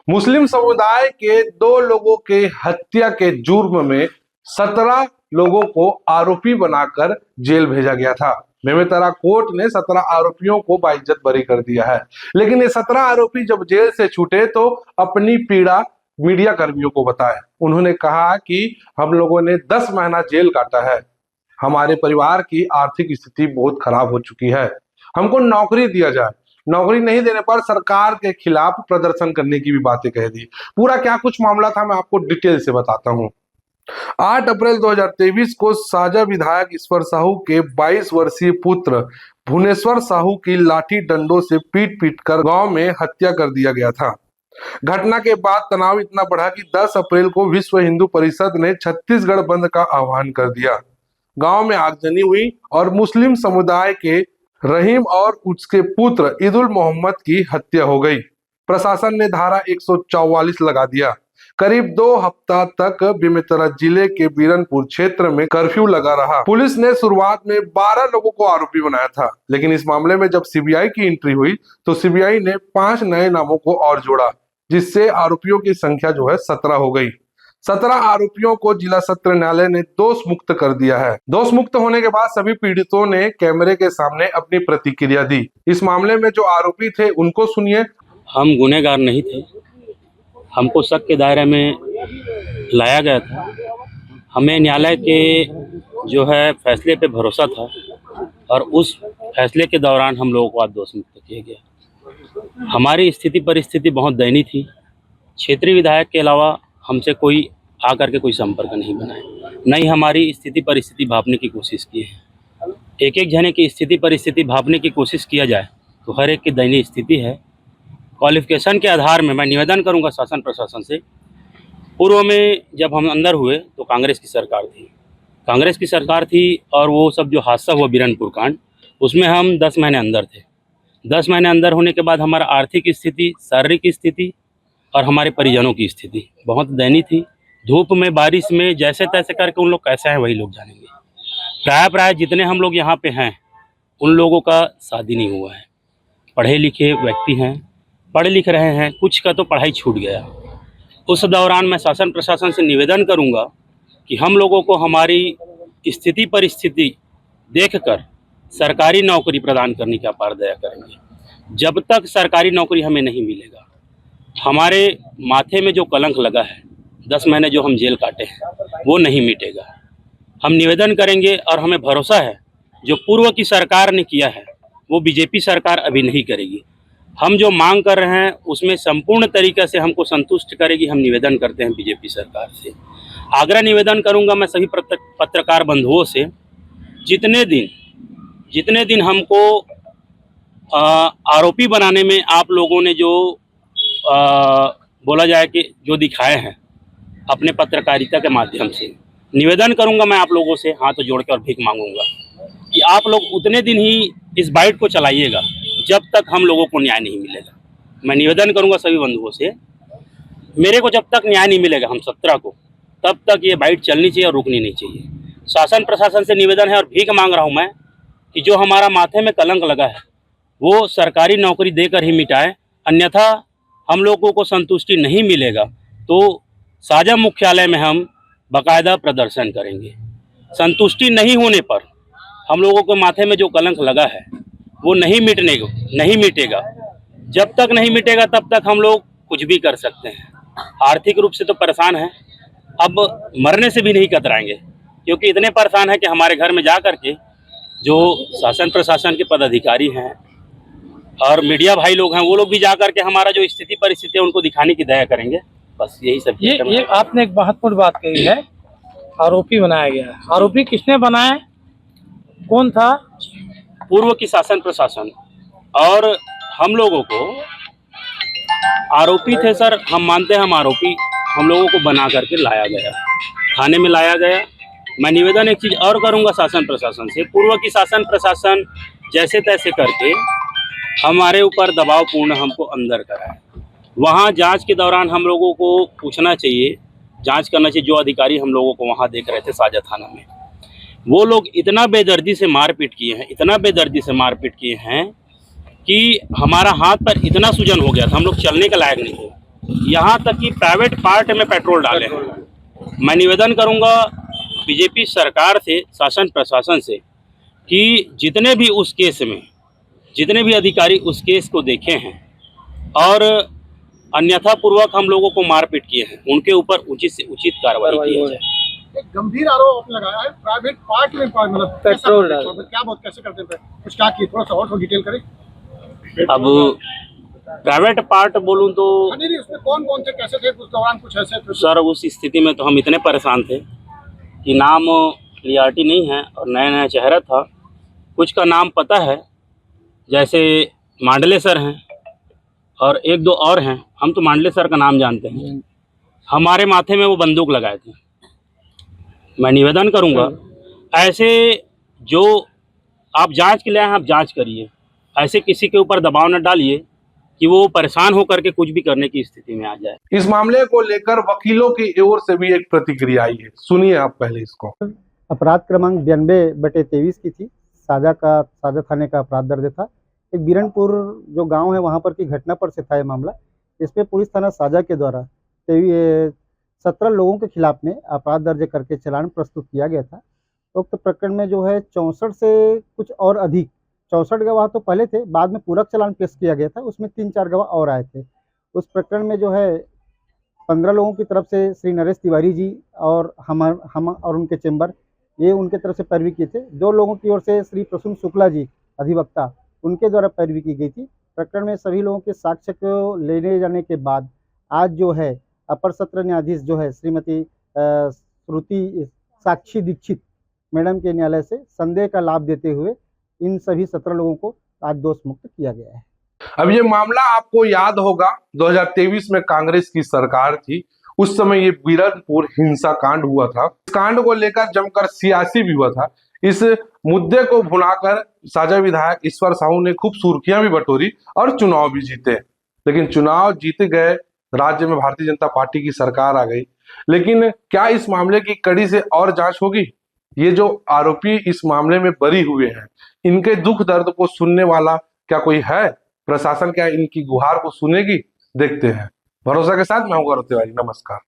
मुस्लिम समुदाय के 2 लोगों के हत्या के जुर्म में 17 लोगों को आरोपी बनाकर जेल भेजा गया था। बेमेतरा कोर्ट ने 17 आरोपियों को बाइज्जत बरी कर दिया है। लेकिन ये 17 आरोपी जब जेल से छूटे तो अपनी पीड़ा मीडिया कर्मियों को बताए। उन्होंने कहा कि हम लोगों ने 10 महीना जेल काटा है, हमारे परिवार की आर्थिक स्थिति बहुत खराब हो चुकी है, हमको नौकरी दिया जाए। नौकरी नहीं देने पर सरकार के खिलाफ प्रदर्शन करने की भी बातें कह दी। पूरा क्या कुछ मामला था मैं आपको डिटेल से बताता हूँ। 8 अप्रैल 2023 को साजा विधायक ईश्वर साहू के 22 वर्षीय पुत्र भुवनेश्वर साहू की लाठी डंडों से पीट पीट कर गांव में हत्या कर दिया गया था। घटना के बाद तनाव इतना बढ़ा कि 10 अप्रैल को विश्व हिंदू परिषद ने छत्तीसगढ़ बंद का आह्वान कर दिया। गांव में आगजनी हुई और मुस्लिम समुदाय के रहीम और उसके पुत्र ईदुल मोहम्मद की हत्या हो गई। प्रशासन ने धारा 144 लगा दिया। करीब 2 हफ्ता तक बेमेतरा जिले के बीरनपुर क्षेत्र में कर्फ्यू लगा रहा। पुलिस ने शुरुआत में 12 लोगों को आरोपी बनाया था, लेकिन इस मामले में जब सीबीआई की एंट्री हुई तो सीबीआई ने 5 नए नामों को और जोड़ा, जिससे आरोपियों की संख्या जो है 17 हो गई। 17 आरोपियों को जिला सत्र न्यायालय ने दोष मुक्त कर दिया है। दोष मुक्त होने के बाद सभी पीड़ितों ने कैमरे के सामने अपनी प्रतिक्रिया दी। इस मामले में जो आरोपी थे उनको सुनिए। हम गुनहगार नहीं थे, हमको शक के दायरे में लाया गया था। हमें न्यायालय के जो है फैसले पे भरोसा था और उस फैसले के दौरान हम लोगों को आज दोष मुक्त किया गया। हमारी स्थिति परिस्थिति बहुत दयनीय थी। क्षेत्रीय विधायक के अलावा हमसे कोई आकर के कोई संपर्क नहीं बनाए, नहीं हमारी स्थिति परिस्थिति भापने की कोशिश की है। एक एक जने की स्थिति परिस्थिति भापने की कोशिश किया जाए तो हर एक की दयनीय स्थिति है। क्वालिफिकेशन के आधार में मैं निवेदन करूंगा शासन प्रशासन से। पूर्व में जब हम अंदर हुए तो कांग्रेस की सरकार थी और वो सब जो हादसा हुआ बीरनपुर कांड, उसमें हम 10 महीने अंदर थे। 10 महीने अंदर होने के बाद हमारा आर्थिक स्थिति, शारीरिक स्थिति और हमारे परिजनों की स्थिति बहुत दयनीय थी। धूप में बारिश में जैसे तैसे करके उन लोग कैसे हैं वही लोग जानेंगे। प्राय जितने हम लोग यहाँ पे हैं उन लोगों का शादी नहीं हुआ है। पढ़े लिखे व्यक्ति हैं, पढ़ लिख रहे हैं, कुछ का तो पढ़ाई छूट गया। उस दौरान मैं शासन प्रशासन से निवेदन करूंगा कि हम लोगों को हमारी स्थिति परिस्थिति देखकर सरकारी नौकरी प्रदान करने का अपार दया करेंगे। जब तक सरकारी नौकरी हमें नहीं मिलेगा, हमारे माथे में जो कलंक लगा है, 10 महीने जो हम जेल काटे हैं, वो नहीं मिटेगा। हम निवेदन करेंगे और हमें भरोसा है जो पूर्व की सरकार ने किया है वो बीजेपी सरकार अभी नहीं करेगी। हम जो मांग कर रहे हैं उसमें संपूर्ण तरीके से हमको संतुष्ट करेगी। हम निवेदन करते हैं बीजेपी सरकार से। आग्रह निवेदन करूंगा मैं सभी पत्रकार बंधुओं से, जितने दिन हमको आरोपी बनाने में आप लोगों ने जो बोला जाए कि जो दिखाए हैं अपने पत्रकारिता के माध्यम से, निवेदन करूंगा मैं आप लोगों से हाथ जोड़ के और भीख मांगूंगा कि आप लोग उतने दिन ही इस बाइट को चलाइएगा जब तक हम लोगों को न्याय नहीं मिलेगा। मैं निवेदन करूंगा सभी बंधुओं से, मेरे को जब तक न्याय नहीं मिलेगा, हम 17 को, तब तक ये बाइट चलनी चाहिए और रुकनी नहीं चाहिए। शासन प्रशासन से निवेदन है और भीख मांग रहा हूं मैं कि जो हमारा माथे में कलंक लगा है वो सरकारी नौकरी देकर ही मिटाए, अन्यथा हम लोगों को संतुष्टि नहीं मिलेगा तो साजा मुख्यालय में हम बाकायदा प्रदर्शन करेंगे। संतुष्टि नहीं होने पर हम लोगों को माथे में जो कलंक लगा है वो नहीं मिटेगा। जब तक नहीं मिटेगा तब तक हम लोग कुछ भी कर सकते हैं। आर्थिक रूप से तो परेशान हैं, अब मरने से भी नहीं कतराएंगे, क्योंकि इतने परेशान हैं कि हमारे घर में जा कर के जो शासन प्रशासन के पदाधिकारी हैं और मीडिया भाई लोग हैं वो लोग भी जा करके हमारा जो स्थिति परिस्थिति है उनको दिखाने की दया करेंगे। बस यही सब। ये आपने एक महत्वपूर्ण बात कही है, आरोपी बनाया गया है। आरोपी किसने बनाया, कौन था? पूर्व की शासन प्रशासन और हम लोगों को आरोपी थे सर। हम मानते हैं हम आरोपी, हम लोगों को बना करके लाया गया, थाने में लाया गया। मैं निवेदन एक चीज़ और करूंगा शासन प्रशासन से, पूर्व की शासन प्रशासन जैसे तैसे करके हमारे ऊपर दबावपूर्ण हमको अंदर कराए। वहाँ जांच के दौरान हम लोगों को पूछना चाहिए, जांच करना चाहिए। जो अधिकारी हम लोगों को वहाँ देख रहे थे साजा थाना में, वो लोग इतना बेदर्दी से मारपीट किए हैं कि हमारा हाथ पर इतना सूजन हो गया था, हम लोग चलने के लायक नहीं थे। यहाँ तक कि प्राइवेट पार्ट में पेट्रोल डाले हैं। मैं निवेदन करूँगा बीजेपी सरकार से, शासन प्रशासन से, कि जितने भी उस केस में, जितने भी अधिकारी उस केस को देखे हैं और अन्यथा पूर्वक हम लोगों को मारपीट किए हैं, उनके ऊपर उचित से उचित कार्रवाई की जाए। एक गंभीर आरोप लगाया है प्राइवेट पार्ट में, मतलब पेट्रोल क्या बहुत कैसे करते हैं, कुछ क्या किए, थोड़ा सा और डिटेल करें। अब प्राइवेट पार्ट बोलूं तो नहीं, उसमें कौन कौन से कैसे थे उस दौरान, कुछ ऐसे थे? सर उस स्थिति में तो हम इतने परेशान थे कि नाम क्लियरिटी नहीं है और नया नया चेहरा था। कुछ का नाम पता है, जैसे मांडले सर हैं और एक दो और हैं। हम तो मांडले सर का नाम जानते हैं। हमारे माथे में वो बंदूक लगाए थे। मैं निवेदन करूंगा ऐसे जो आप जांच के लिए आए हैं, आप जांच करिए, ऐसे किसी के ऊपर दबाव न डालिए कि वो परेशान होकर के कुछ भी करने की स्थिति में आ जाए। इस मामले को लेकर वकीलों की ओर से भी एक प्रतिक्रिया आई है, सुनिए आप पहले इसको। अपराध क्रमांक 92/23 की थी। साजा थाने का अपराध दर्ज था। एक बीरनपुर जो गांव है वहां पर की घटना पर से था ये मामला। इसमें पुलिस थाना साजा के द्वारा 17 लोगों के खिलाफ में अपराध दर्ज करके चालान प्रस्तुत किया गया था। उक्त प्रकरण में जो है 64 से कुछ और अधिक 64 गवाह तो पहले थे, बाद में पूरक चालान पेश किया गया था, उसमें 3-4 गवाह और आए थे। उस प्रकरण में जो है 15 लोगों की तरफ से श्री नरेश तिवारी जी और हम और उनके चेंबर, ये उनके तरफ से पैरवी किए थे। 2 लोगों की ओर से श्री प्रसून शुक्ला जी अधिवक्ता, उनके द्वारा पैरवी की गई थी। प्रकरण में सभी लोगों के साक्ष्य को लेने जाने के बाद आज जो है अपर सत्र न्यायाधीश जो है श्रीमती श्रुति साक्षी दीक्षित मैडम के न्यायालय से संदेह का लाभ देते हुए इन सभी 17 लोगों को आज दोष मुक्त किया गया है। अब ये मामला आपको याद होगा 2023 में कांग्रेस की सरकार थी, उस समय ये बीरनपुर हिंसा कांड हुआ था। इस कांड को लेकर जमकर सियासी भी हुआ था। इस मुद्दे को भुनाकर साजा विधायक ईश्वर साहू ने खूब सुर्खियां भी बटोरी और चुनाव भी जीते। लेकिन चुनाव जीत गए, राज्य में भारतीय जनता पार्टी की सरकार आ गई। लेकिन क्या इस मामले की कड़ी से और जांच होगी? ये जो आरोपी इस मामले में बरी हुए हैं, इनके दुख दर्द को सुनने वाला क्या कोई है? प्रशासन क्या इनकी गुहार को सुनेगी? देखते हैं। भरोसा के साथ मैं हूं गौरव तिवारी। नमस्कार।